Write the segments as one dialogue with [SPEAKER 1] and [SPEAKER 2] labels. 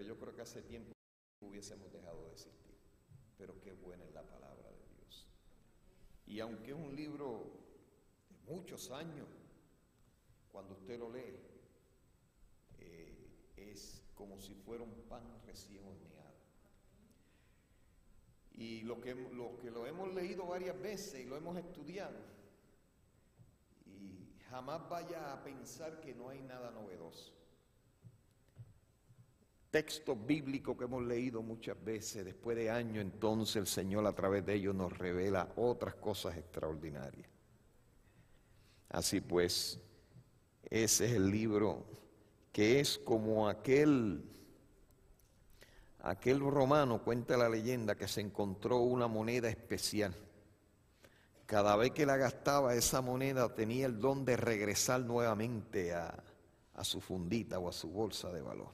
[SPEAKER 1] yo creo que hace tiempo hubiésemos dejado de existir. Pero qué buena es la palabra de Dios. Y aunque es un libro de muchos años, cuando usted lo lee, es como si fuera un pan recién horneado. Y lo que lo hemos leído varias veces y lo hemos estudiado, y jamás vaya a pensar que no hay nada novedoso. Textos bíblicos que hemos leído muchas veces, después de años, entonces el Señor a través de ellos nos revela otras cosas extraordinarias. Así pues, ese es el libro que es como aquel romano, cuenta la leyenda, que se encontró una moneda especial. Cada vez que la gastaba, esa moneda tenía el don de regresar nuevamente a su fundita o a su bolsa de valor.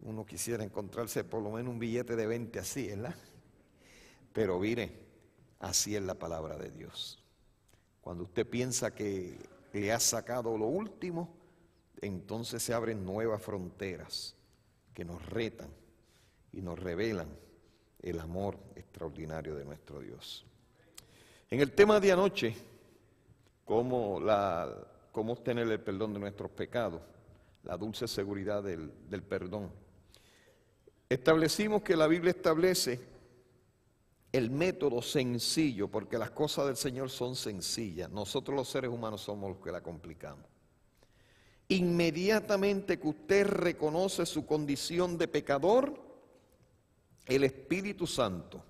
[SPEAKER 1] Uno quisiera encontrarse por lo menos un billete de 20 así, ¿verdad? Pero mire, así es la palabra de Dios. Cuando usted piensa que le ha sacado lo último, entonces se abren nuevas fronteras que nos retan y nos revelan el amor extraordinario de nuestro Dios. En el tema de anoche, cómo obtener el perdón de nuestros pecados, la dulce seguridad del perdón, establecimos que la Biblia establece el método sencillo, porque las cosas del Señor son sencillas. Nosotros los seres humanos somos los que la complicamos. Inmediatamente que usted reconoce su condición de pecador, el Espíritu Santo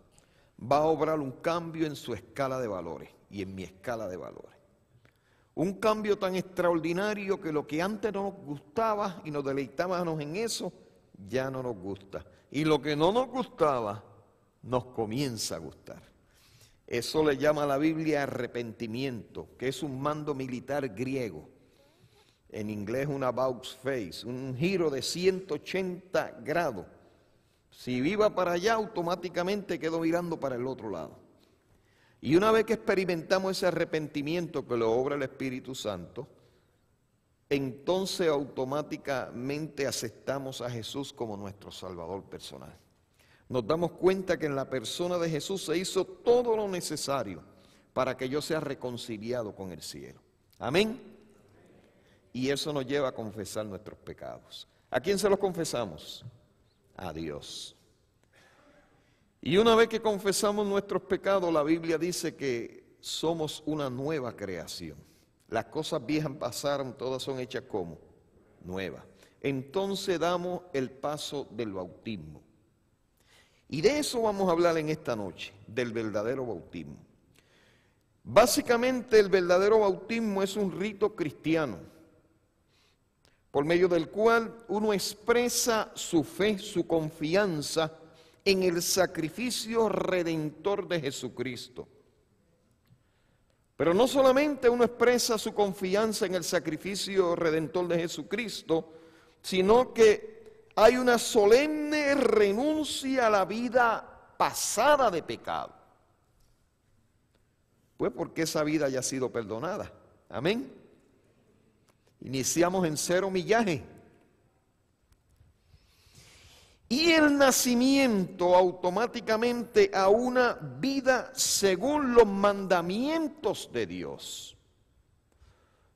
[SPEAKER 1] va a obrar un cambio en su escala de valores y en mi escala de valores. Un cambio tan extraordinario que lo que antes no nos gustaba y nos deleitábamos en eso, ya no nos gusta. Y lo que no nos gustaba, nos comienza a gustar. Eso le llama a la Biblia arrepentimiento, que es un mando militar griego. En inglés un about face, un giro de 180 grados. Si iba para allá, automáticamente quedo mirando para el otro lado. Y una vez que experimentamos ese arrepentimiento que lo obra el Espíritu Santo, entonces automáticamente aceptamos a Jesús como nuestro Salvador personal. Nos damos cuenta que en la persona de Jesús se hizo todo lo necesario para que yo sea reconciliado con el cielo. Amén. Y eso nos lleva a confesar nuestros pecados. ¿A quién se los confesamos? A Dios. Y una vez que confesamos nuestros pecados, la Biblia dice que somos una nueva creación. Las cosas viejas pasaron, todas son hechas como nuevas. Entonces damos el paso del bautismo. Y de eso vamos a hablar en esta noche, del verdadero bautismo. Básicamente el verdadero bautismo es un rito cristiano, por medio del cual uno expresa su fe, su confianza en el sacrificio redentor de Jesucristo. Pero no solamente uno expresa su confianza en el sacrificio redentor de Jesucristo, sino que hay una solemne renuncia a la vida pasada de pecado. Pues porque esa vida haya sido perdonada. Amén. Iniciamos en cero millaje. Y el nacimiento automáticamente a una vida según los mandamientos de Dios.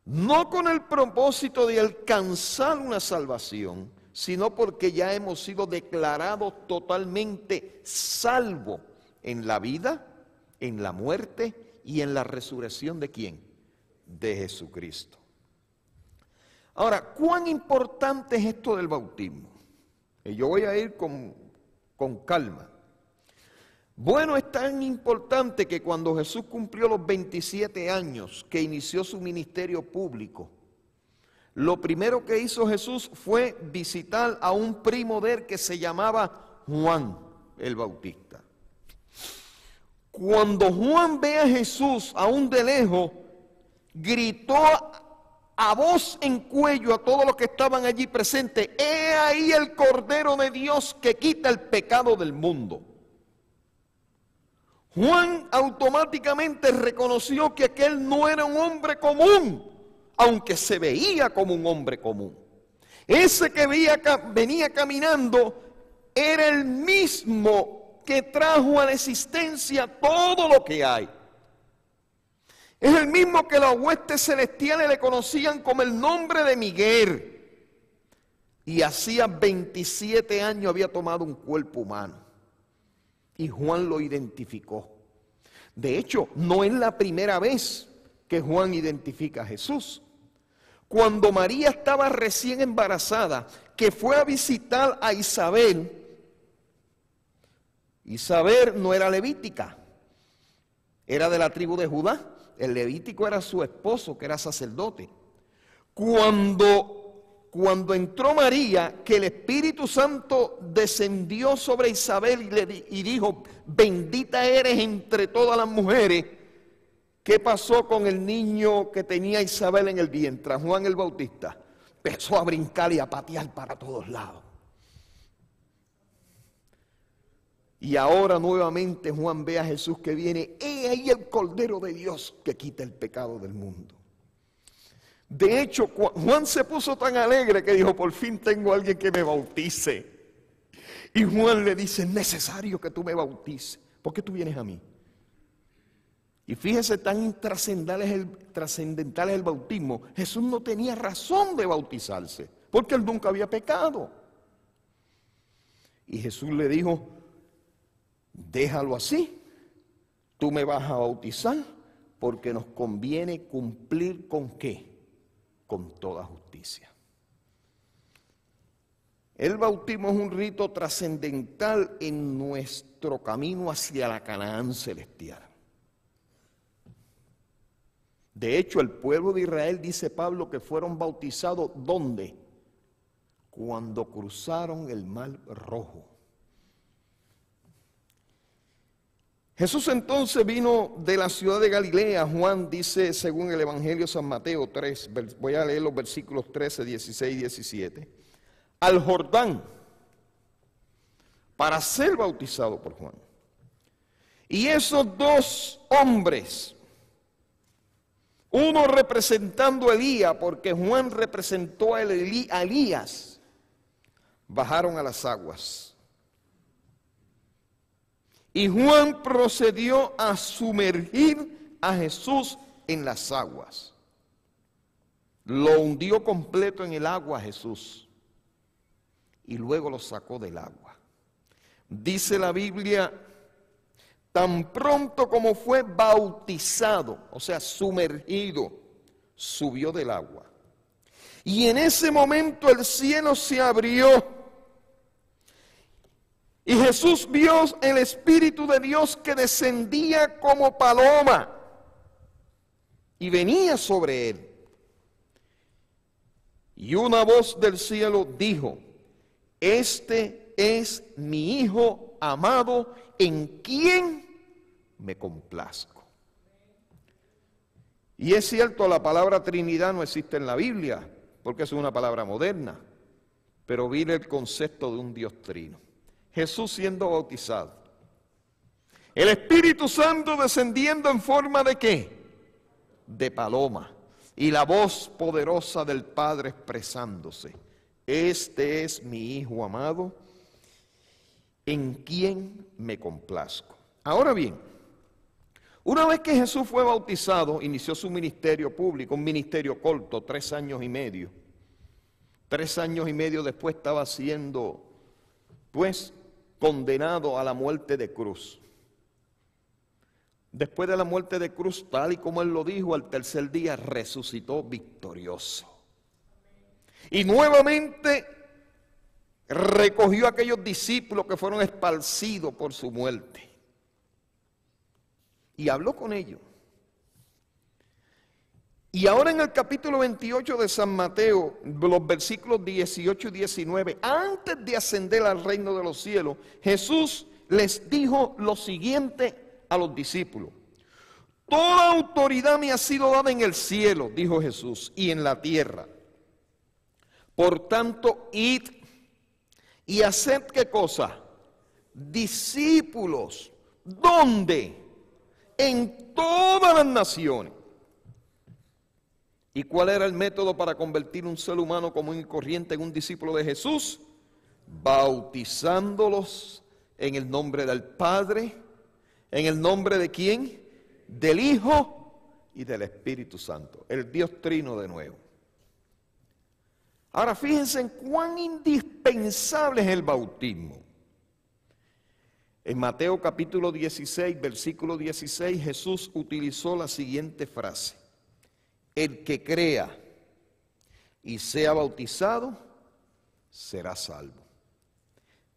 [SPEAKER 1] No con el propósito de alcanzar una salvación, sino porque ya hemos sido declarados totalmente salvos en la vida, en la muerte y en la resurrección ¿de quién? De Jesucristo. Ahora, ¿cuán importante es esto del bautismo? Y yo voy a ir con calma. Bueno, es tan importante que cuando Jesús cumplió los 27 años que inició su ministerio público, lo primero que hizo Jesús fue visitar a un primo de él que se llamaba Juan el Bautista. Cuando Juan ve a Jesús aún de lejos, gritó a voz en cuello a todos los que estaban allí presentes: he ahí el Cordero de Dios que quita el pecado del mundo. Juan automáticamente reconoció que aquel no era un hombre común, aunque se veía como un hombre común. Ese que venía caminando era el mismo que trajo a la existencia todo lo que hay. Es el mismo que las huestes celestiales le conocían como el nombre de Miguel. Y hacía 27 años había tomado un cuerpo humano. Y Juan lo identificó. De hecho, no es la primera vez que Juan identifica a Jesús. Cuando María estaba recién embarazada, que fue a visitar a Isabel, Isabel no era levítica, era de la tribu de Judá. El levítico era su esposo, que era sacerdote. Cuando entró María, que el Espíritu Santo descendió sobre Isabel y dijo, bendita eres entre todas las mujeres. ¿Qué pasó con el niño que tenía Isabel en el vientre? Juan el Bautista empezó a brincar y a patear para todos lados. Y ahora nuevamente Juan ve a Jesús que viene. He ahí el Cordero de Dios que quita el pecado del mundo. De hecho, Juan se puso tan alegre que dijo, por fin tengo a alguien que me bautice. Y Juan le dice, es necesario que tú me bautices. ¿Por qué tú vienes a mí? Y fíjese, tan trascendental es el bautismo. Jesús no tenía razón de bautizarse, porque él nunca había pecado. Y Jesús le dijo, déjalo así, tú me vas a bautizar, porque nos conviene cumplir ¿con qué? Con toda justicia. El bautismo es un rito trascendental en nuestro camino hacia la Canaán celestial. De hecho, el pueblo de Israel, dice Pablo, que fueron bautizados, ¿dónde? Cuando cruzaron el Mar Rojo. Jesús entonces vino de la ciudad de Galilea. Juan dice, según el Evangelio San Mateo 3, voy a leer los versículos 13, 16 y 17, al Jordán para ser bautizado por Juan. Y esos dos hombres, uno representando a Elías, porque Juan representó a Elías, bajaron a las aguas. Y Juan procedió a sumergir a Jesús en las aguas. Lo hundió completo en el agua a Jesús. Y luego lo sacó del agua. Dice la Biblia, tan pronto como fue bautizado, o sea, sumergido, subió del agua. Y en ese momento el cielo se abrió. Y Jesús vio el Espíritu de Dios que descendía como paloma y venía sobre él. Y una voz del cielo dijo, este es mi Hijo amado, en quien me complazco. Y es cierto, la palabra Trinidad no existe en la Biblia, porque es una palabra moderna, pero viene el concepto de un Dios trino. Jesús siendo bautizado, el Espíritu Santo descendiendo en forma de ¿qué? De paloma, y la voz poderosa del Padre expresándose, este es mi Hijo amado, en quien me complazco. Ahora bien, una vez que Jesús fue bautizado, inició su ministerio público, un ministerio corto, 3 años y medio. 3 años y medio después estaba siendo, pues, condenado a la muerte de cruz. Después de la muerte de cruz, tal y como él lo dijo, al tercer día resucitó victorioso. Y nuevamente recogió a aquellos discípulos que fueron esparcidos por su muerte. Y habló con ellos. Y ahora en el capítulo 28 de San Mateo, los versículos 18 y 19, antes de ascender al reino de los cielos, Jesús les dijo lo siguiente a los discípulos. Toda autoridad me ha sido dada en el cielo, dijo Jesús, y en la tierra. Por tanto, id y haced ¿qué cosa? Discípulos. ¿Dónde? En todas las naciones. ¿Y cuál era el método para convertir un ser humano común y corriente en un discípulo de Jesús? Bautizándolos en el nombre del Padre. ¿En el nombre de quién? Del Hijo y del Espíritu Santo. El Dios Trino de nuevo. Ahora fíjense en cuán indispensable es el bautismo. En Mateo capítulo 16, versículo 16, Jesús utilizó la siguiente frase: el que crea y sea bautizado será salvo,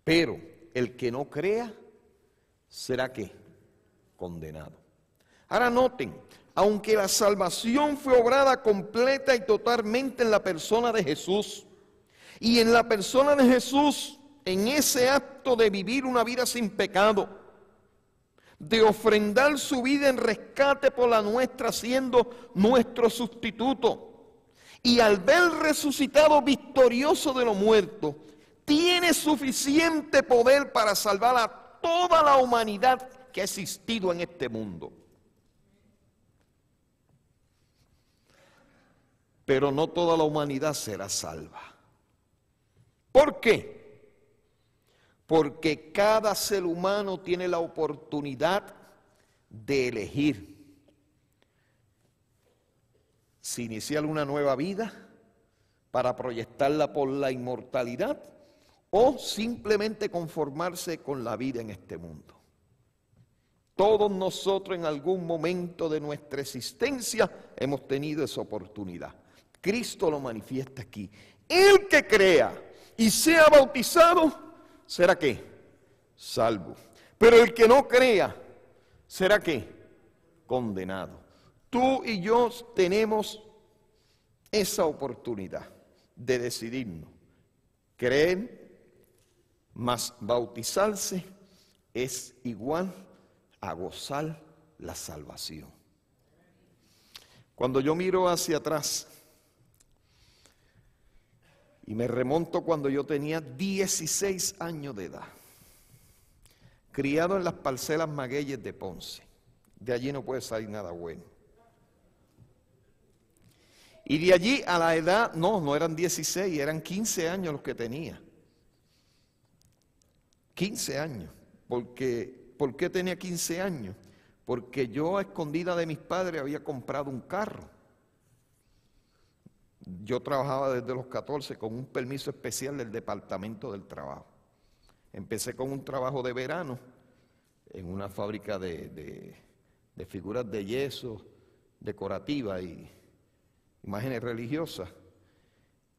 [SPEAKER 1] pero el que no crea será ¿qué? Condenado. Ahora noten, aunque la salvación fue obrada completa y totalmente en la persona de Jesús, y en la persona de Jesús, en ese acto de vivir una vida sin pecado, de ofrendar su vida en rescate por la nuestra, siendo nuestro sustituto, y al ver resucitado victorioso de los muertos, tiene suficiente poder para salvar a toda la humanidad que ha existido en este mundo. Pero no toda la humanidad será salva. ¿Por qué? Porque cada ser humano tiene la oportunidad de elegir si iniciar una nueva vida para proyectarla por la inmortalidad o simplemente conformarse con la vida en este mundo. Todos nosotros en algún momento de nuestra existencia hemos tenido esa oportunidad. Cristo lo manifiesta aquí. El que crea y sea bautizado, ¿será qué? Salvo. Pero el que no crea, ¿será qué? Condenado. Tú y yo tenemos esa oportunidad de decidirnos. Creer más bautizarse es igual a gozar la salvación. Cuando yo miro hacia atrás y me remonto cuando yo tenía 16 años de edad, criado en las parcelas Magueyes de Ponce, de allí no puede salir nada bueno. Y de allí a la edad, no eran 16, eran 15 años los que tenía. 15 años. ¿Por qué tenía 15 años? Porque yo a escondida de mis padres había comprado un carro. Yo trabajaba desde los 14 con un permiso especial del Departamento del Trabajo. Empecé con un trabajo de verano en una fábrica de figuras de yeso decorativas y imágenes religiosas,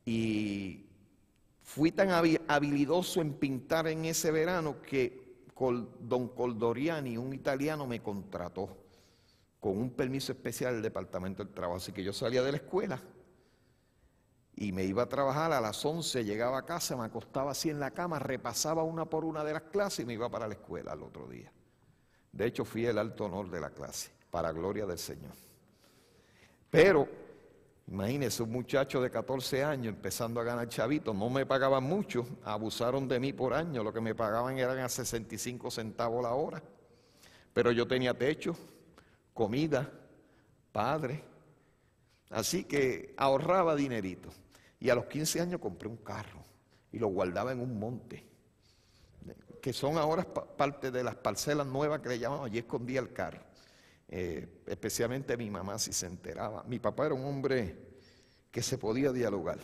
[SPEAKER 1] y fui tan habilidoso en pintar en ese verano que don Coldoriani, un italiano, me contrató con un permiso especial del Departamento del Trabajo. Así que yo salía de la escuela y me iba a trabajar a las 11, llegaba a casa, me acostaba así en la cama, repasaba una por una de las clases y me iba para la escuela al otro día. De hecho, fui el alto honor de la clase, para gloria del Señor. Pero imagínense, un muchacho de 14 años empezando a ganar chavitos, no me pagaban mucho, abusaron de mí por año, lo que me pagaban eran a 65 centavos la hora, pero yo tenía techo, comida, padre, así que ahorraba dinerito. Y a los 15 años compré un carro y lo guardaba en un monte, que son ahora parte de las parcelas nuevas que le llamaban, allí escondía el carro. Especialmente mi mamá, si se enteraba. Mi papá era un hombre que se podía dialogar,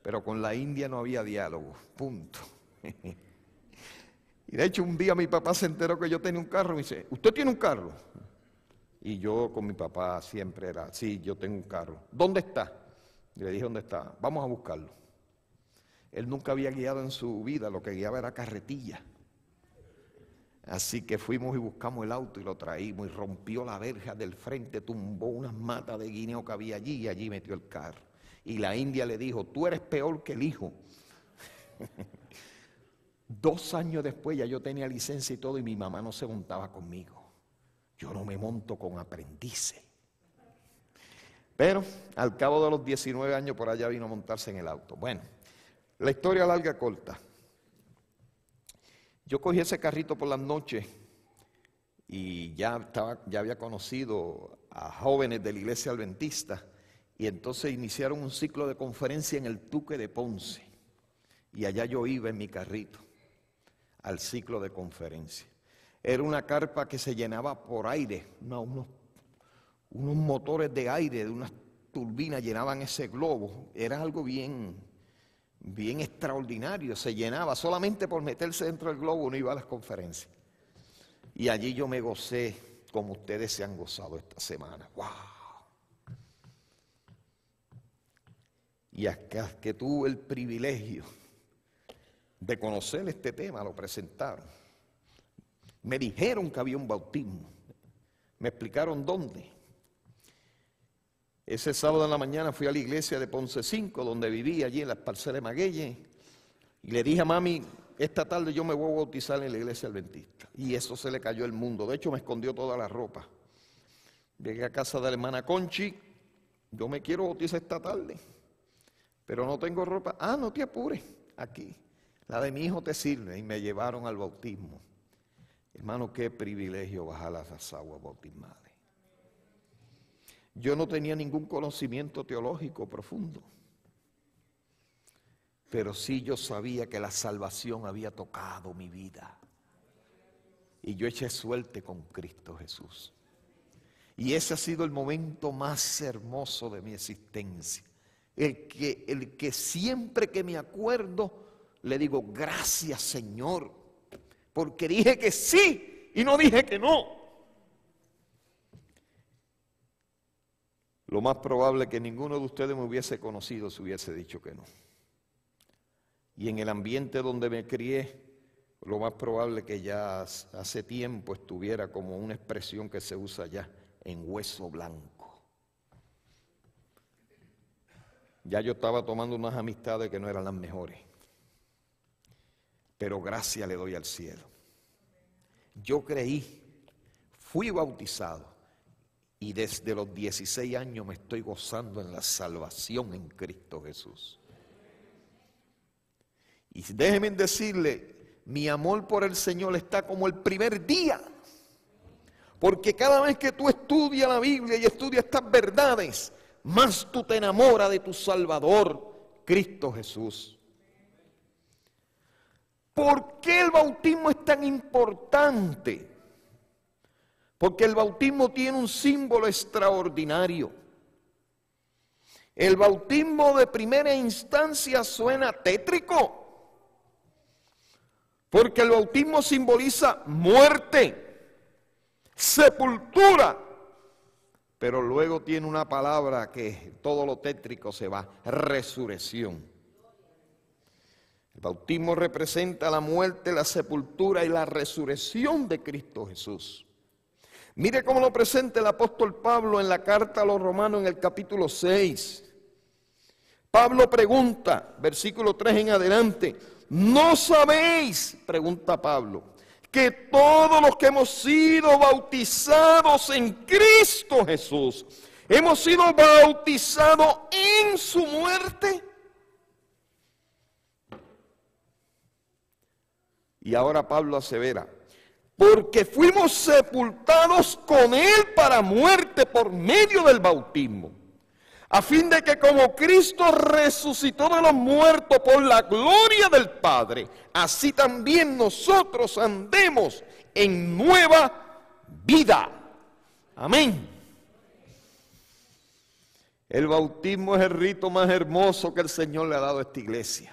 [SPEAKER 1] pero con la India no había diálogo, punto. Y de hecho un día mi papá se enteró que yo tenía un carro y me dice: ¿usted tiene un carro? Y yo con mi papá siempre era: sí, yo tengo un carro. ¿Dónde está? Y le dije: ¿dónde está? Vamos a buscarlo. Él nunca había guiado en su vida, lo que guiaba era carretilla. Así que fuimos y buscamos el auto y lo traímos, y rompió la verja del frente, tumbó unas matas de guineo que había allí y allí metió el carro. Y la India le dijo: tú eres peor que el hijo. 2 años después ya yo tenía licencia y todo, y mi mamá no se montaba conmigo. Yo no me monto con aprendices. Pero al cabo de los 19 años por allá vino a montarse en el auto. Bueno, la historia larga corta. Yo cogí ese carrito por las noches y ya había conocido a jóvenes de la iglesia adventista Y entonces iniciaron un ciclo de conferencia en el Tuque de Ponce. Y allá yo iba en mi carrito al ciclo de conferencia. Era una carpa que se llenaba por aire, unos motores de aire, de unas turbinas llenaban ese globo. Era algo bien extraordinario, se llenaba. Solamente por meterse dentro del globo uno iba a las conferencias. Y allí yo me gocé como ustedes se han gozado esta semana. ¡Wow! Y acá que tuve el privilegio de conocer este tema, lo presentaron. Me dijeron que había un bautismo. Me explicaron dónde. Ese sábado en la mañana fui a la iglesia de Ponce 5, donde vivía, allí en las parcelas de Maguelle, y le dije a mami, esta tarde yo me voy a bautizar en la iglesia adventista. Y eso se le cayó el mundo. De hecho, me escondió toda la ropa. Llegué a casa de la hermana Conchi, yo me quiero bautizar esta tarde, pero no tengo ropa. Ah, no te apures, aquí. La de mi hijo te sirve. Y me llevaron al bautismo. Hermano, qué privilegio bajar las aguas bautismales. Yo no tenía ningún conocimiento teológico profundo, pero sí yo sabía que la salvación había tocado mi vida. Y yo eché suerte con Cristo Jesús. Y ese ha sido el momento más hermoso de mi existencia. El que siempre que me acuerdo, le digo, gracias Señor, porque dije que sí y no dije que no. Lo más probable es que ninguno de ustedes me hubiese conocido si hubiese dicho que no. Y en el ambiente donde me crié, lo más probable es que ya hace tiempo estuviera como una expresión que se usa ya, en hueso blanco. Ya yo estaba tomando unas amistades que no eran las mejores. Pero gracias le doy al cielo. Yo creí, fui bautizado. Y desde los 16 años me estoy gozando en la salvación en Cristo Jesús. Y déjenme decirle, mi amor por el Señor está como el primer día. Porque cada vez que tú estudias la Biblia y estudias estas verdades, más tú te enamoras de tu Salvador, Cristo Jesús. ¿Por qué el bautismo es tan importante? Porque el bautismo tiene un símbolo extraordinario. El bautismo de primera instancia suena tétrico, porque el bautismo simboliza muerte, sepultura, pero luego tiene una palabra que todo lo tétrico se va, resurrección. El bautismo representa la muerte, la sepultura y la resurrección de Cristo Jesús. Mire cómo lo presenta el apóstol Pablo en la carta a los Romanos en el capítulo 6. Pablo pregunta, versículo 3 en adelante, ¿no sabéis, pregunta Pablo, que todos los que hemos sido bautizados en Cristo Jesús, hemos sido bautizados en su muerte? Y ahora Pablo asevera, porque fuimos sepultados con Él para muerte por medio del bautismo, a fin de que como Cristo resucitó de los muertos por la gloria del Padre, así también nosotros andemos en nueva vida. Amén. El bautismo es el rito más hermoso que el Señor le ha dado a esta iglesia.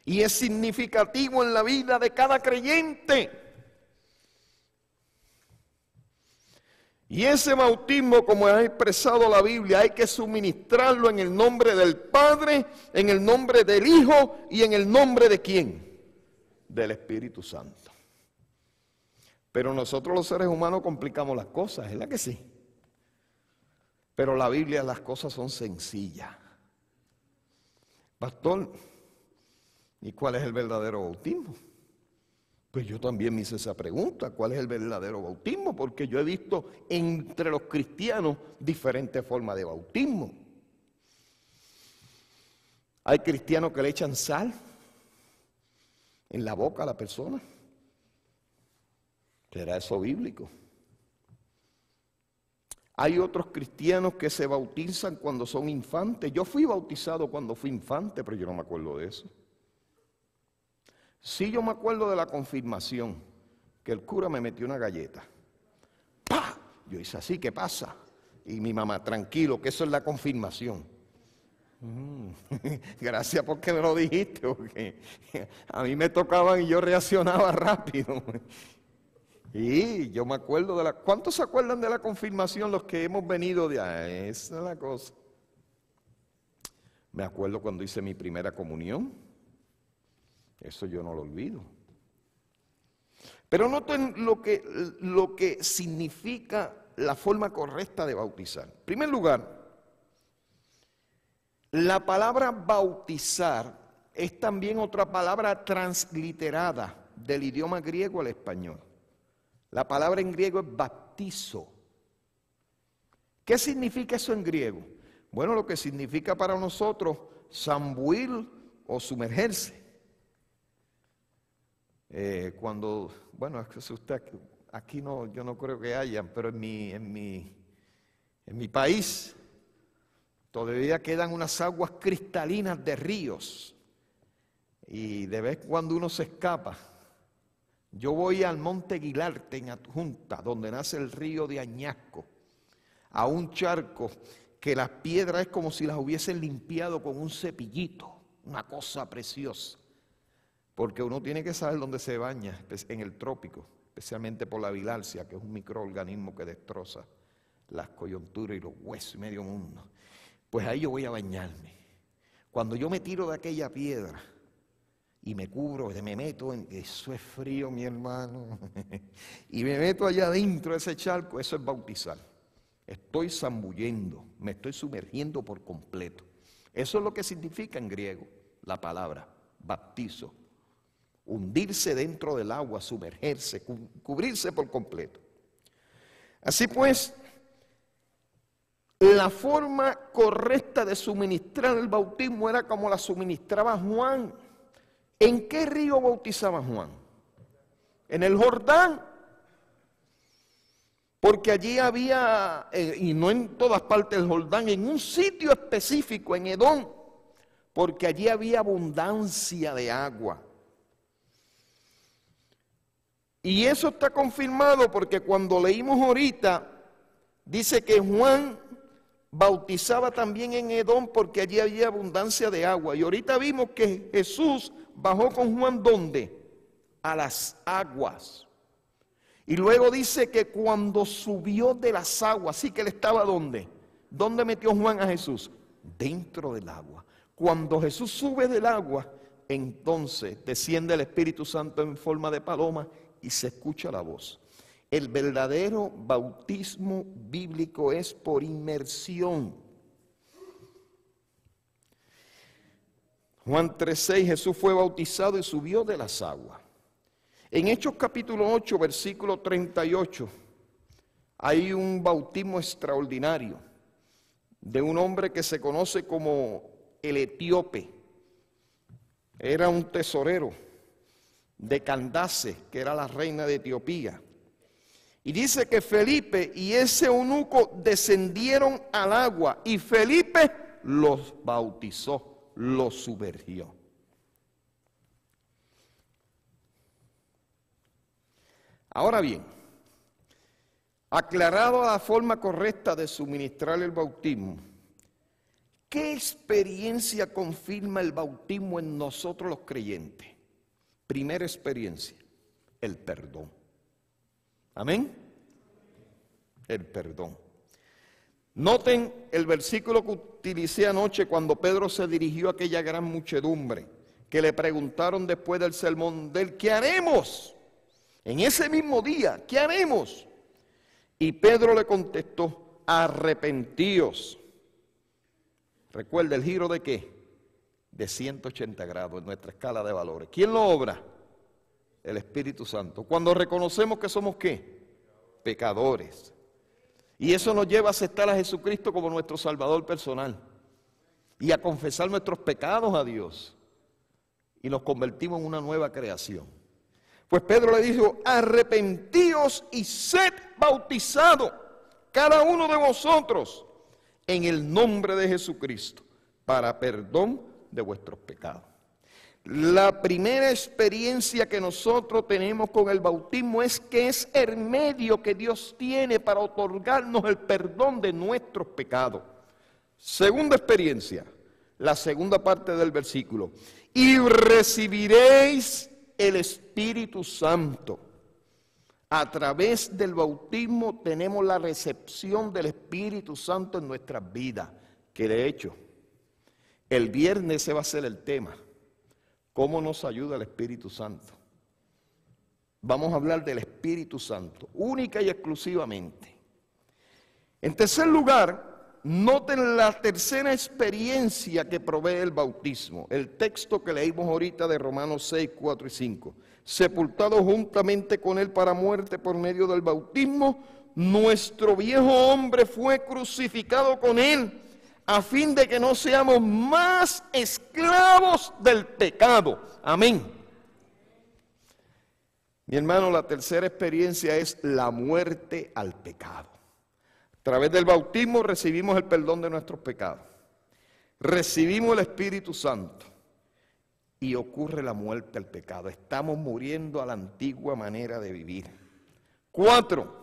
[SPEAKER 1] Y es significativo en la vida de cada creyente. Y ese bautismo, como ha expresado la Biblia, hay que suministrarlo en el nombre del Padre, en el nombre del Hijo y en el nombre de ¿quién? Del Espíritu Santo. Pero nosotros los seres humanos complicamos las cosas, ¿verdad que sí? Pero la Biblia, las cosas son sencillas. Pastor, ¿y cuál es el verdadero bautismo? Pues yo también me hice esa pregunta, ¿cuál es el verdadero bautismo? Porque yo he visto entre los cristianos diferentes formas de bautismo. Hay cristianos que le echan sal en la boca a la persona. ¿Será eso bíblico? Hay otros cristianos que se bautizan cuando son infantes. Yo fui bautizado cuando fui infante, pero yo no me acuerdo de eso. Sí, yo me acuerdo de la confirmación, que el cura me metió una galleta. ¡Pah! Yo hice así, ¿qué pasa? Y mi mamá, tranquilo, que eso es la confirmación. Gracias porque me lo dijiste, porque a mí me tocaban y yo reaccionaba rápido. Y yo me acuerdo de la... ¿Cuántos se acuerdan de la confirmación los que hemos venido de ahí? Esa es la cosa. Me acuerdo cuando hice mi primera comunión. Eso yo no lo olvido. Pero noten lo que significa la forma correcta de bautizar. En primer lugar, la palabra bautizar es también otra palabra transliterada del idioma griego al español. La palabra en griego es baptizo. ¿Qué significa eso en griego? Bueno, lo que significa para nosotros zambuir o sumergerse. Bueno, usted aquí no, yo no creo que hayan, pero en mi país todavía quedan unas aguas cristalinas de ríos y de vez en cuando uno se escapa. Yo voy al Monte Guilarte en Adjunta, donde nace el río de Añasco, a un charco que las piedras es como si las hubiesen limpiado con un cepillito, una cosa preciosa. Porque uno tiene que saber dónde se baña, en el trópico, especialmente por la bilharsia, que es un microorganismo que destroza las coyunturas y los huesos y medio mundo. Pues ahí yo voy a bañarme. Cuando yo me tiro de aquella piedra y me cubro, me meto en... Eso es frío, mi hermano. Y me meto allá adentro de ese charco, eso es bautizar. Estoy zambullendo, me estoy sumergiendo por completo. Eso es lo que significa en griego la palabra baptizo. Hundirse dentro del agua, sumergerse, cubrirse por completo. Así pues, la forma correcta de suministrar el bautismo era como la suministraba Juan. ¿En qué río bautizaba Juan? En el Jordán. Porque allí había, y no en todas partes del Jordán, en un sitio específico, en Edom, porque allí había abundancia de agua. Y eso está confirmado porque cuando leímos ahorita, dice que Juan bautizaba también en Edom porque allí había abundancia de agua. Y ahorita vimos que Jesús bajó con Juan, ¿dónde? A las aguas. Y luego dice que cuando subió de las aguas, sí que él estaba ¿dónde? ¿Dónde metió Juan a Jesús? Dentro del agua. Cuando Jesús sube del agua, entonces desciende el Espíritu Santo en forma de paloma y se escucha la voz. El verdadero bautismo bíblico es por inmersión. Juan 3:6, Jesús fue bautizado y subió de las aguas. En Hechos capítulo 8, versículo 38, hay un bautismo extraordinario de un hombre que se conoce como el etíope. Era un tesorero de Candace, que era la reina de Etiopía. Y dice que Felipe y ese eunuco descendieron al agua y Felipe los bautizó, los sumergió. Ahora bien, aclarado la forma correcta de suministrar el bautismo, ¿qué experiencia confirma el bautismo en nosotros los creyentes? Primera experiencia, el perdón. Amén. El perdón. Noten el versículo que utilicé anoche cuando Pedro se dirigió a aquella gran muchedumbre que le preguntaron después del sermón de él, ¿qué haremos? En ese mismo día, ¿qué haremos? Y Pedro le contestó, arrepentíos. Recuerda el giro de qué? De 180 grados en nuestra escala de valores. ¿Quién lo obra? El Espíritu Santo. Cuando reconocemos que somos ¿qué? Pecadores. Y eso nos lleva a aceptar a Jesucristo como nuestro Salvador personal. Y a confesar nuestros pecados a Dios. Y nos convertimos en una nueva creación. Pues Pedro le dijo, arrepentíos y sed bautizados cada uno de vosotros en el nombre de Jesucristo para perdón de vuestros pecados. La primera experiencia que nosotros tenemos con el bautismo es que es el medio que Dios tiene para otorgarnos el perdón de nuestros pecados. Segunda experiencia, la segunda parte del versículo. Y recibiréis el Espíritu Santo. A través del bautismo tenemos la recepción del Espíritu Santo en nuestras vidas. Que de hecho, el viernes ese va a ser el tema. ¿Cómo nos ayuda el Espíritu Santo? Vamos a hablar del Espíritu Santo, única y exclusivamente. En tercer lugar, noten la tercera experiencia que provee el bautismo. El texto que leímos ahorita de Romanos 6, 4 y 5. Sepultado juntamente con él para muerte por medio del bautismo, nuestro viejo hombre fue crucificado con él, a fin de que no seamos más esclavos del pecado. Amén. Mi hermano, la tercera experiencia es la muerte al pecado. A través del bautismo recibimos el perdón de nuestros pecados. Recibimos el Espíritu Santo. Y ocurre la muerte al pecado. Estamos muriendo a la antigua manera de vivir. 4.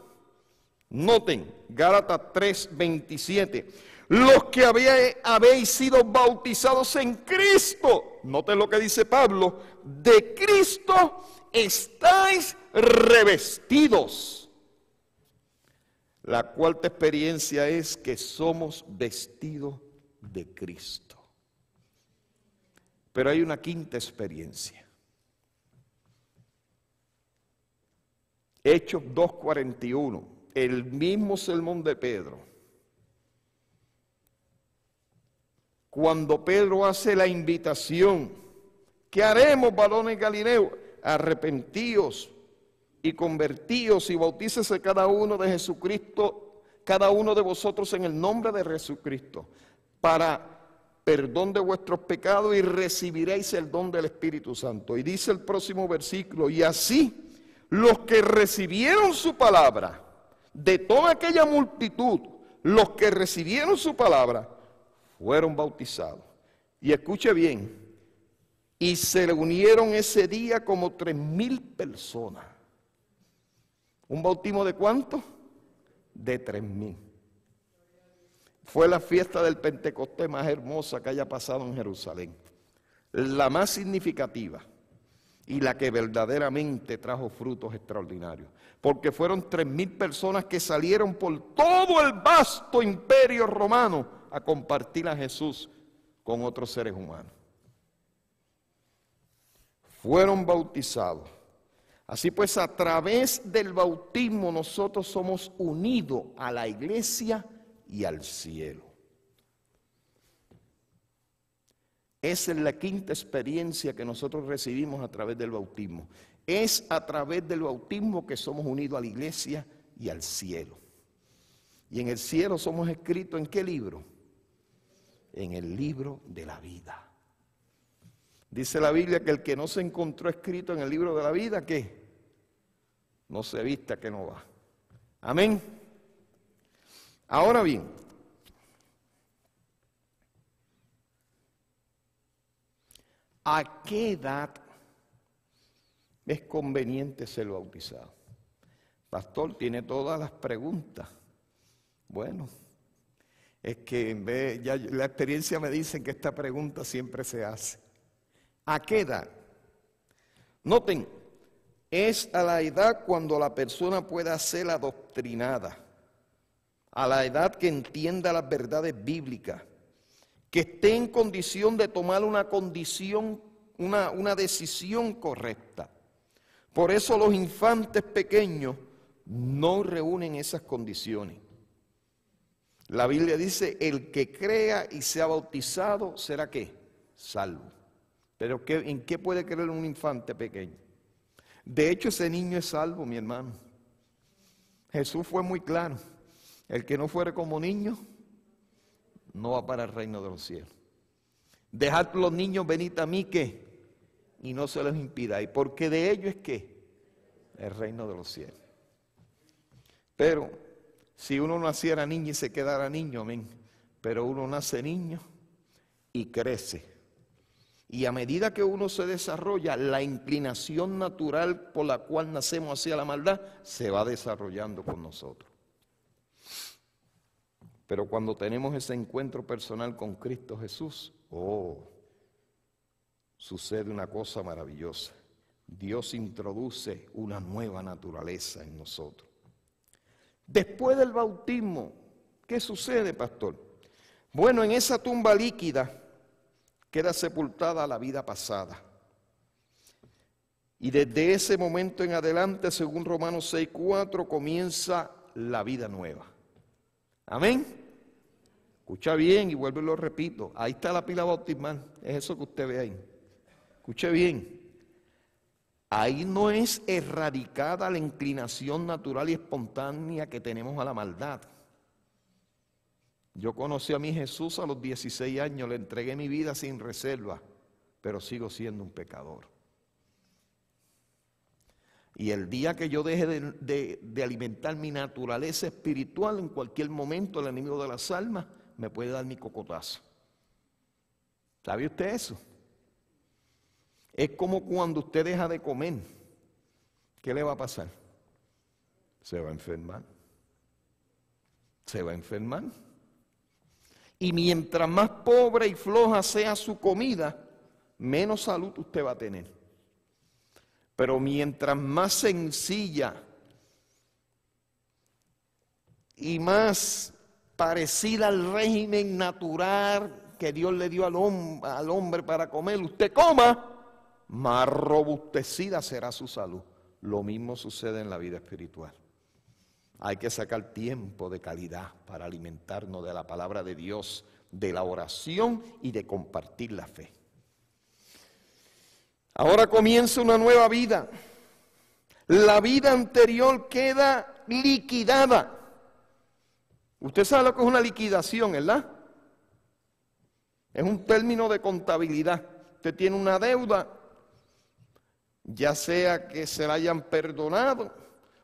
[SPEAKER 1] Noten, Gálatas 3:27. Los que habéis sido bautizados en Cristo, noten lo que dice Pablo, de Cristo estáis revestidos. La cuarta experiencia es que somos vestidos de Cristo. Pero hay una quinta experiencia. Hechos 2:41, el mismo sermón de Pedro. Cuando Pedro hace la invitación, ¿qué haremos, varones galileos? Arrepentíos y convertíos y bautícese cada uno de Jesucristo, cada uno de vosotros en el nombre de Jesucristo, para perdón de vuestros pecados y recibiréis el don del Espíritu Santo. Y dice el próximo versículo, y así los que recibieron su palabra, de toda aquella multitud, los que recibieron su palabra, fueron bautizados. Y escuche bien, y se le unieron ese día como 3,000 personas. ¿Un bautismo de cuánto? De 3,000. Fue la fiesta del Pentecostés más hermosa que haya pasado en Jerusalén. La más significativa y la que verdaderamente trajo frutos extraordinarios. Porque fueron 3,000 personas que salieron por todo el vasto imperio romano a compartir a Jesús con otros seres humanos. Fueron bautizados. Así pues, a través del bautismo nosotros somos unidos a la iglesia y al cielo. Esa es la quinta experiencia que nosotros recibimos a través del bautismo. Es a través del bautismo que somos unidos a la iglesia y al cielo. Y en el cielo somos escritos ¿en qué libro? En el libro de la vida. Dice la Biblia que el que no se encontró escrito en el libro de la vida, ¿qué? No se vista que no va. Amén. Ahora bien, ¿a qué edad es conveniente ser bautizado? Pastor, tiene todas las preguntas. Bueno, es que ya la experiencia me dice que esta pregunta siempre se hace. ¿A qué edad? Noten, es a la edad cuando la persona pueda ser adoctrinada, a la edad que entienda las verdades bíblicas, que esté en condición de tomar una decisión correcta. Por eso los infantes pequeños no reúnen esas condiciones. La Biblia dice, el que crea y sea bautizado, ¿será qué? Salvo. Pero ¿en qué puede creer un infante pequeño? De hecho, ese niño es salvo, mi hermano. Jesús fue muy claro. El que no fuere como niño, no va para el reino de los cielos. Dejad los niños venid a mí, ¿qué? Y no se les impidáis, porque de ellos es ¿qué? El reino de los cielos. Pero si uno naciera niño y se quedara niño, amén. Pero uno nace niño y crece. Y a medida que uno se desarrolla, la inclinación natural por la cual nacemos hacia la maldad se va desarrollando con nosotros. Pero cuando tenemos ese encuentro personal con Cristo Jesús, sucede una cosa maravillosa. Dios introduce una nueva naturaleza en nosotros. Después del bautismo, ¿qué sucede, pastor? Bueno, en esa tumba líquida queda sepultada la vida pasada. Y desde ese momento en adelante, según Romanos 6:4, comienza la vida nueva. Amén. Escucha bien y vuelvo y lo repito. Ahí está la pila bautismal. Es eso que usted ve ahí. Escuche bien. Ahí no es erradicada la inclinación natural y espontánea que tenemos a la maldad. Yo conocí a mi Jesús a los 16 años, le entregué mi vida sin reserva, pero sigo siendo un pecador. Y el día que yo deje de alimentar mi naturaleza espiritual, en cualquier momento el enemigo de las almas me puede dar mi cocotazo. ¿Sabe usted eso? Es como cuando usted deja de comer. ¿Qué le va a pasar? Se va a enfermar. Se va a enfermar. Y mientras más pobre y floja sea su comida, menos salud usted va a tener. Pero mientras más sencilla y más parecida al régimen natural que Dios le dio al hombre para comer, usted coma, más robustecida será su salud. Lo mismo sucede en la vida espiritual. Hay que sacar tiempo de calidad para alimentarnos de la palabra de Dios, de la oración y de compartir la fe. Ahora comienza una nueva vida. La vida anterior queda liquidada. Usted sabe lo que es una liquidación, ¿verdad? Es un término de contabilidad. Usted tiene una deuda, ya sea que se la hayan perdonado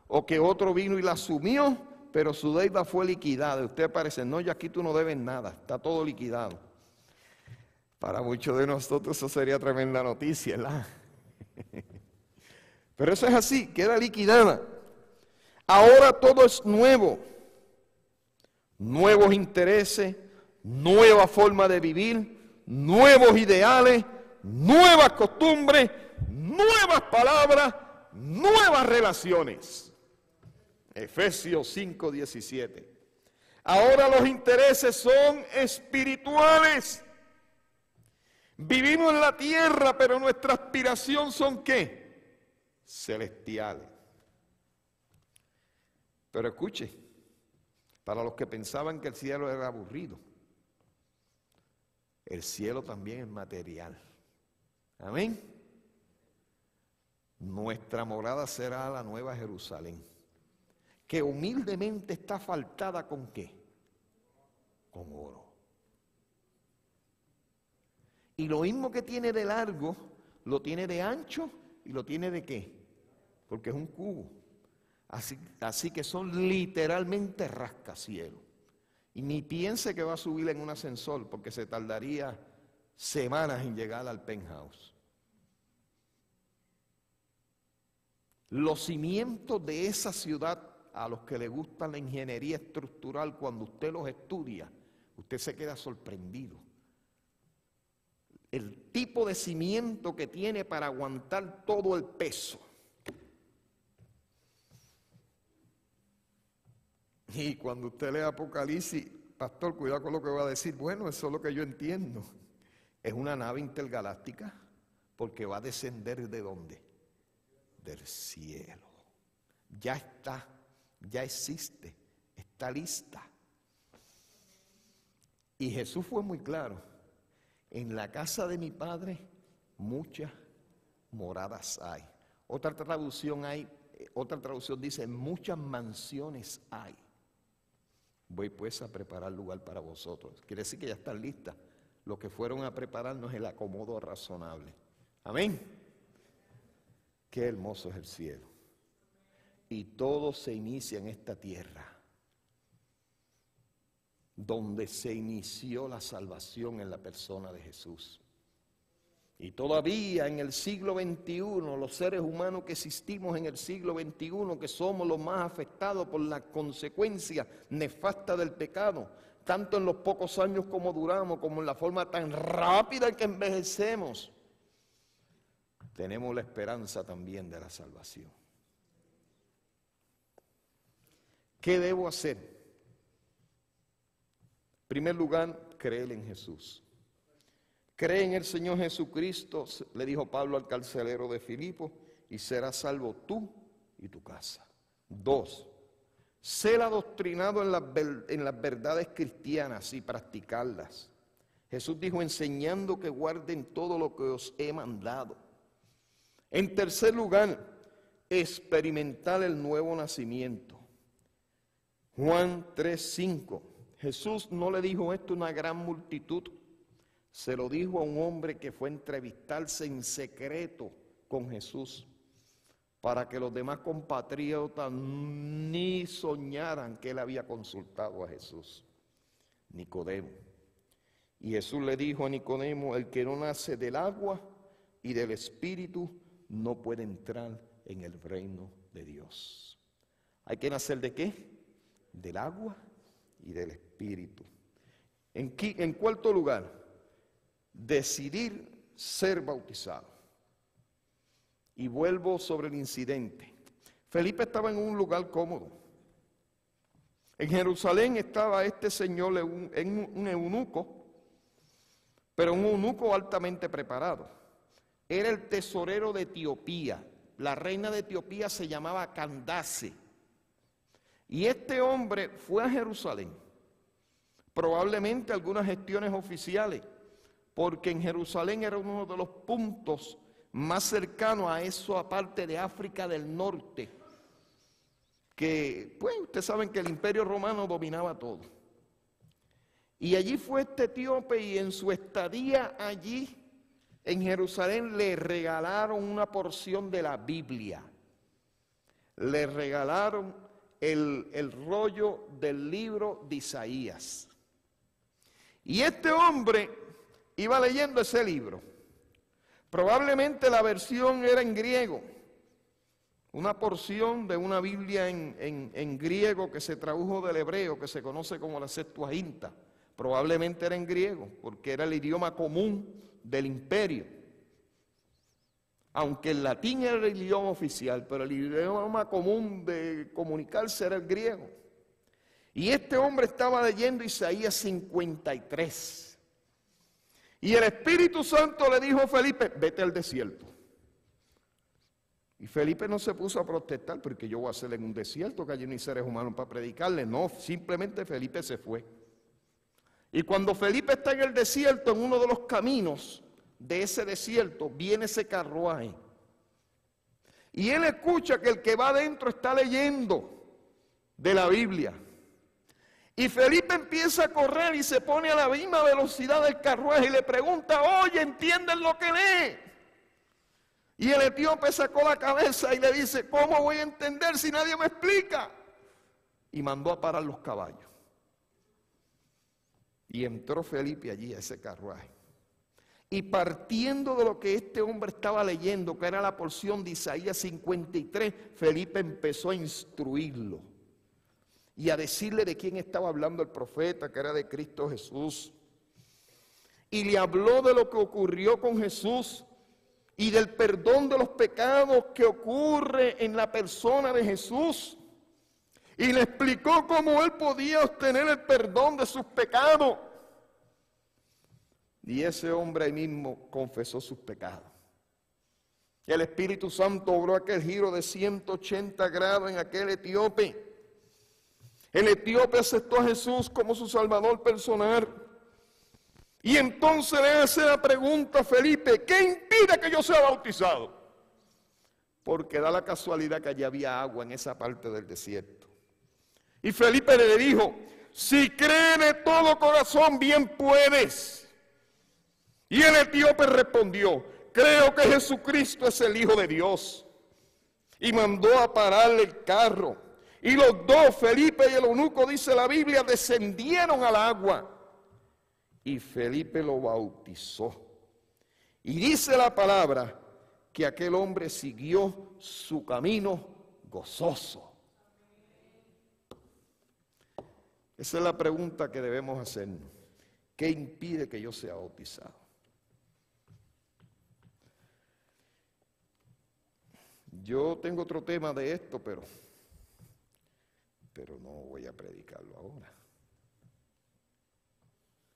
[SPEAKER 1] o que otro vino y la asumió, pero su deuda fue liquidada. Usted parece, no, ya aquí tú no debes nada, está todo liquidado. Para muchos de nosotros eso sería tremenda noticia, ¿verdad? Pero eso es así, queda liquidada. Ahora todo es nuevo. Nuevos intereses, nueva forma de vivir, nuevos ideales, nuevas costumbres, nuevas palabras, nuevas relaciones. Efesios 5:17. Ahora los intereses son espirituales. Vivimos en la tierra, pero nuestra aspiración son ¿qué? Celestiales. Pero escuche, para los que pensaban que el cielo era aburrido, el cielo también es material. Amén. Nuestra morada será la nueva Jerusalén, que humildemente está faltada ¿con qué? Con oro. Y lo mismo que tiene de largo, lo tiene de ancho y lo tiene de ¿qué? Porque es un cubo. Así que son literalmente rascacielos. Y ni piense que va a subir en un ascensor, porque se tardaría semanas en llegar al penthouse. Los cimientos de esa ciudad, a los que les gusta la ingeniería estructural, cuando usted los estudia, usted se queda sorprendido. El tipo de cimiento que tiene para aguantar todo el peso. Y cuando usted lee Apocalipsis, pastor, cuidado con lo que va a decir. Bueno, eso es lo que yo entiendo. Es una nave intergaláctica porque va a descender ¿de dónde? Del cielo. Ya está, ya existe, está lista. Y Jesús fue muy claro. En la casa de mi Padre muchas moradas hay. Otra traducción dice muchas mansiones hay. Voy pues a preparar lugar para vosotros. Quiere decir que ya están listas. Los que fueron a prepararnos el acomodo razonable. Amén. Qué hermoso es el cielo. Y todo se inicia en esta tierra. donde se inició la salvación en la persona de Jesús. Y todavía en el siglo XXI, los seres humanos que existimos en el siglo XXI, que somos los más afectados por la consecuencia nefasta del pecado, tanto en los pocos años como duramos, como en la forma tan rápida en que envejecemos, tenemos la esperanza también de la salvación. ¿Qué debo hacer? En primer lugar, creer en Jesús. Cree en el Señor Jesucristo, le dijo Pablo al carcelero de Filipo, y serás salvo tú y tu casa. 2, ser adoctrinado en las verdades cristianas y practicarlas. Jesús dijo, enseñando que guarden todo lo que os he mandado. En tercer lugar, experimentar el nuevo nacimiento. Juan 3:5. Jesús no le dijo esto a una gran multitud. Se lo dijo a un hombre que fue a entrevistarse en secreto con Jesús, para que los demás compatriotas ni soñaran que él había consultado a Jesús. Nicodemo. Y Jesús le dijo a Nicodemo, el que no nace del agua y del Espíritu no puede entrar en el reino de Dios. ¿Hay que nacer de qué? Del agua y del Espíritu. En cuarto lugar, decidir ser bautizado. Y vuelvo sobre el incidente. Felipe estaba en un lugar cómodo. En Jerusalén estaba este señor, un eunuco, pero un eunuco altamente preparado. Era el tesorero de Etiopía. La reina de Etiopía se llamaba Candace. Y este hombre fue a Jerusalén, probablemente algunas gestiones oficiales, porque en Jerusalén era uno de los puntos más cercanos a eso, aparte de África del Norte, que, pues, ustedes saben que el Imperio Romano dominaba todo. Y allí fue este etíope, y en su estadía allí, en Jerusalén, le regalaron una porción de la Biblia. Le regalaron el rollo del libro de Isaías. Y este hombre iba leyendo ese libro. Probablemente la versión era en griego, una porción de una Biblia en griego que se tradujo del hebreo, que se conoce como la Septuaginta. Probablemente era en griego, porque era el idioma común del imperio. Aunque el latín era el idioma oficial, pero el idioma común de comunicarse era el griego. Y este hombre estaba leyendo Isaías 53. Y el Espíritu Santo le dijo a Felipe, vete al desierto. Y Felipe no se puso a protestar, porque yo voy a hacer en un desierto, que allí no hay seres humanos para predicarle. No, simplemente Felipe se fue. Y cuando Felipe está en el desierto, en uno de los caminos de ese desierto, viene ese carruaje. Y él escucha que el que va adentro está leyendo de la Biblia. Y Felipe empieza a correr y se pone a la misma velocidad del carruaje y le pregunta, oye, ¿entienden lo que lee? Y el etíope sacó la cabeza y le dice, ¿cómo voy a entender si nadie me explica? Y mandó a parar los caballos. Y entró Felipe allí a ese carruaje. Y partiendo de lo que este hombre estaba leyendo, que era la porción de Isaías 53, Felipe empezó a instruirlo y a decirle de quién estaba hablando el profeta, que era de Cristo Jesús. Y le habló de lo que ocurrió con Jesús y del perdón de los pecados que ocurre en la persona de Jesús. Y le explicó cómo él podía obtener el perdón de sus pecados. Y ese hombre ahí mismo confesó sus pecados. El Espíritu Santo obró aquel giro de 180 grados en aquel etíope. El etíope aceptó a Jesús como su salvador personal. Y entonces le hace la pregunta a Felipe, ¿qué impide que yo sea bautizado? Porque da la casualidad que allí había agua en esa parte del desierto. Y Felipe le dijo, si crees de todo corazón, bien puedes. Y el etíope respondió, creo que Jesucristo es el Hijo de Dios. Y mandó a pararle el carro. Y los dos, Felipe y el eunuco, dice la Biblia, descendieron al agua. Y Felipe lo bautizó. Y dice la palabra que aquel hombre siguió su camino gozoso. Esa es la pregunta que debemos hacernos. ¿Qué impide que yo sea bautizado? Yo tengo otro tema de esto, pero no voy a predicarlo ahora.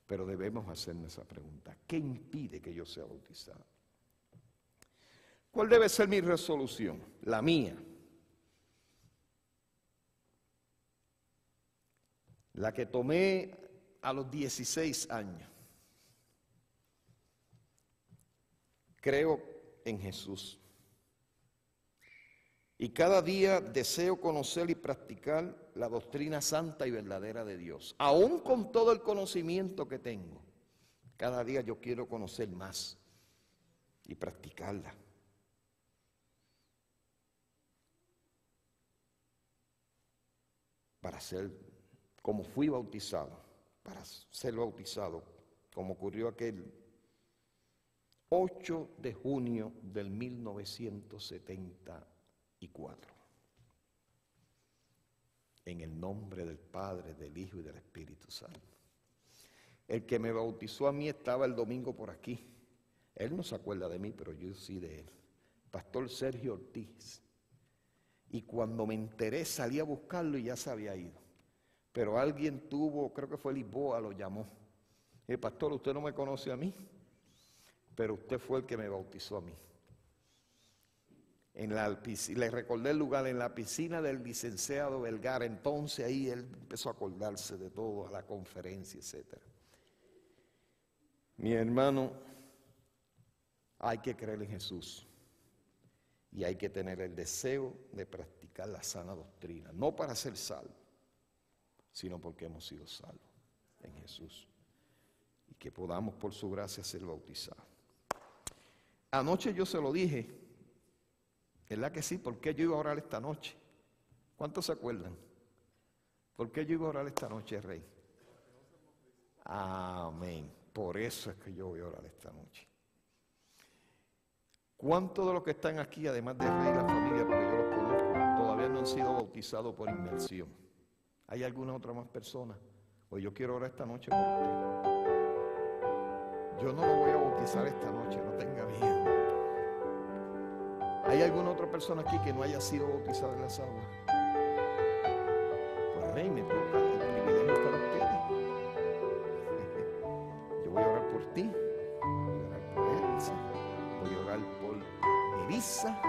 [SPEAKER 1] Pero debemos hacernos esa pregunta. ¿Qué impide que yo sea bautizado? ¿Cuál debe ser mi resolución? La mía. La que tomé a los 16 años. Creo en Jesús. Y cada día deseo conocer y practicar la doctrina santa y verdadera de Dios. Aún con todo el conocimiento que tengo, cada día yo quiero conocer más y practicarla. Para ser, como fui bautizado, para ser bautizado, como ocurrió aquel 8 de junio del 1974. En el nombre del Padre, del Hijo y del Espíritu Santo. El que me bautizó a mí estaba el domingo por aquí. Él no se acuerda de mí, pero yo sí de él. Pastor Sergio Ortiz. Y cuando me enteré salí a buscarlo y ya se había ido. Pero alguien tuvo, creo que fue Lisboa, lo llamó. Pastor, usted no me conoce a mí, pero usted fue el que me bautizó a mí. Le recordé el lugar, en la piscina del licenciado Vergara. Entonces ahí él empezó a acordarse de todo, a la conferencia, etc. Mi hermano, hay que creer en Jesús y hay que tener el deseo de practicar la sana doctrina, no para ser salvo, sino porque hemos sido salvos en Jesús y que podamos por su gracia ser bautizados. Anoche yo se lo dije, ¿verdad que sí? ¿Por qué yo iba a orar esta noche? ¿Cuántos se acuerdan? ¿Por qué yo iba a orar esta noche, Rey? Amén. Por eso es que yo voy a orar esta noche. ¿Cuántos de los que están aquí, además de Rey y la familia, porque yo los conozco, todavía no han sido bautizados por inmersión? ¿Hay alguna otra más persona? Pues yo quiero orar esta noche por usted. Yo no lo voy a bautizar esta noche, no tenga miedo. ¿Hay alguna otra persona aquí que no haya sido bautizada en las aguas? Pues Rey, me toca el privilegio para ustedes. Yo voy a orar por ti, voy a orar por Elsa, voy a orar por Elisa,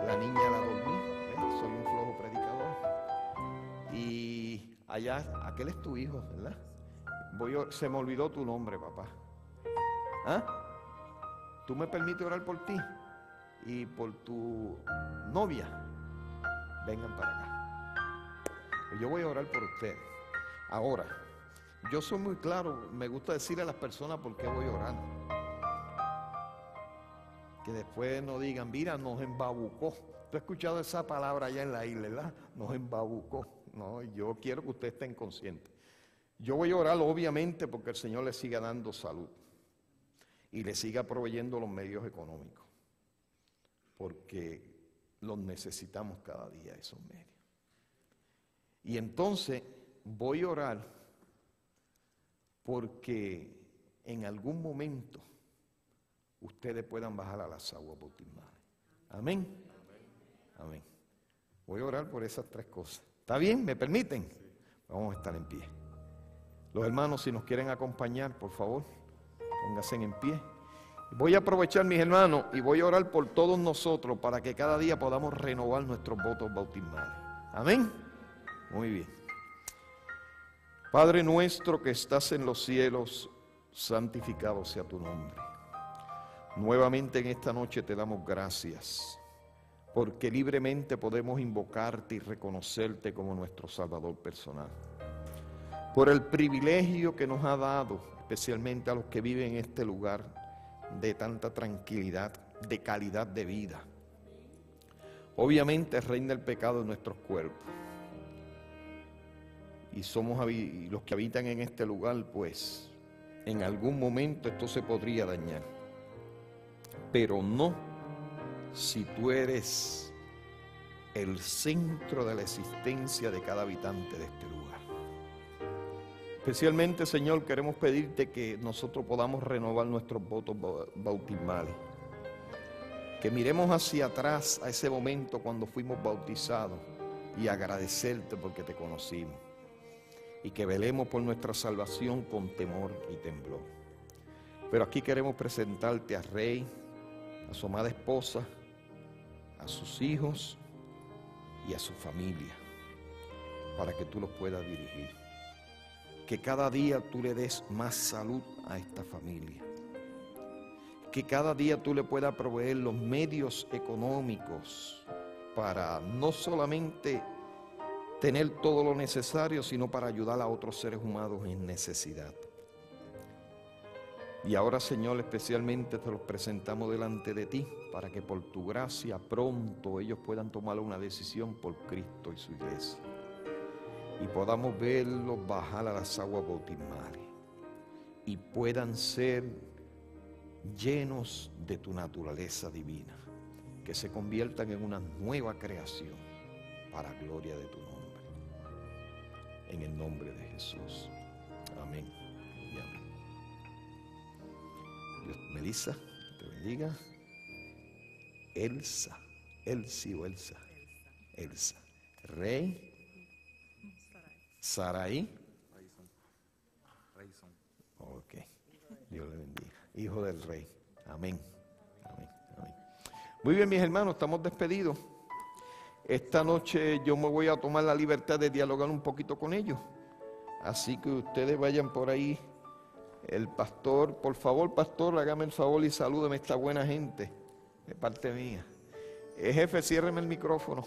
[SPEAKER 1] la niña la dormí, soy un flojo predicador. Y allá, aquel es tu hijo, ¿verdad? Se me olvidó tu nombre, papá. ¿Ah? ¿Tú me permites orar por ti? Y por tu novia, vengan para acá. Yo voy a orar por ustedes. Ahora, yo soy muy claro, me gusta decirle a las personas por qué voy a orar. Que después no digan, mira, nos embabucó. Tú has escuchado esa palabra allá en la isla, ¿verdad? Nos embabucó. No, yo quiero que ustedes estén conscientes. Yo voy a orar obviamente porque el Señor le siga dando salud y le siga proveyendo los medios económicos, porque los necesitamos cada día esos medios. Y entonces voy a orar porque en algún momento ustedes puedan bajar a las aguas bautismales. Amén. Amén. Voy a orar por esas tres cosas. ¿Está bien? ¿Me permiten? Vamos a estar en pie. Los hermanos, si nos quieren acompañar, por favor, pónganse en pie. Voy a aprovechar, mis hermanos, y voy a orar por todos nosotros para que cada día podamos renovar nuestros votos bautismales. Amén. Muy bien. Padre nuestro que estás en los cielos, santificado sea tu nombre. Nuevamente en esta noche te damos gracias, porque libremente podemos invocarte y reconocerte como nuestro Salvador personal. Por el privilegio que nos ha dado, especialmente a los que viven en este lugar, de tanta tranquilidad, de calidad de vida. Obviamente reina el pecado en nuestros cuerpos, y los que habitan en este lugar, pues en algún momento esto se podría dañar. Pero no si tú eres el centro de la existencia de cada habitante de este lugar. Especialmente, Señor, queremos pedirte que nosotros podamos renovar nuestros votos bautismales. Que miremos hacia atrás a ese momento cuando fuimos bautizados y agradecerte porque te conocimos. Y que velemos por nuestra salvación con temor y temblor. Pero aquí queremos presentarte a Rey, a su amada esposa, a sus hijos y a su familia, para que tú los puedas dirigir. Que cada día tú le des más salud a esta familia. Que cada día tú le puedas proveer los medios económicos para no solamente tener todo lo necesario, sino para ayudar a otros seres humanos en necesidad. Y ahora, Señor, especialmente te los presentamos delante de ti, para que por tu gracia pronto ellos puedan tomar una decisión por Cristo y su iglesia. Y podamos verlos bajar a las aguas bautismales. Y puedan ser llenos de tu naturaleza divina. Que se conviertan en una nueva creación para gloria de tu nombre. En el nombre de Jesús. Amén y amén. Dios, Melissa, te bendiga. Elsa. Rey. Sarai. Ok. Dios le bendiga. Hijo del Rey. Amén. Amén. Amén. Muy bien, mis hermanos, estamos despedidos. Esta noche yo me voy a tomar la libertad de dialogar un poquito con ellos. Así que ustedes vayan por ahí. El pastor, por favor, pastor, hágame el favor y salúdeme a esta buena gente de parte mía. Jefe, ciérreme el micrófono.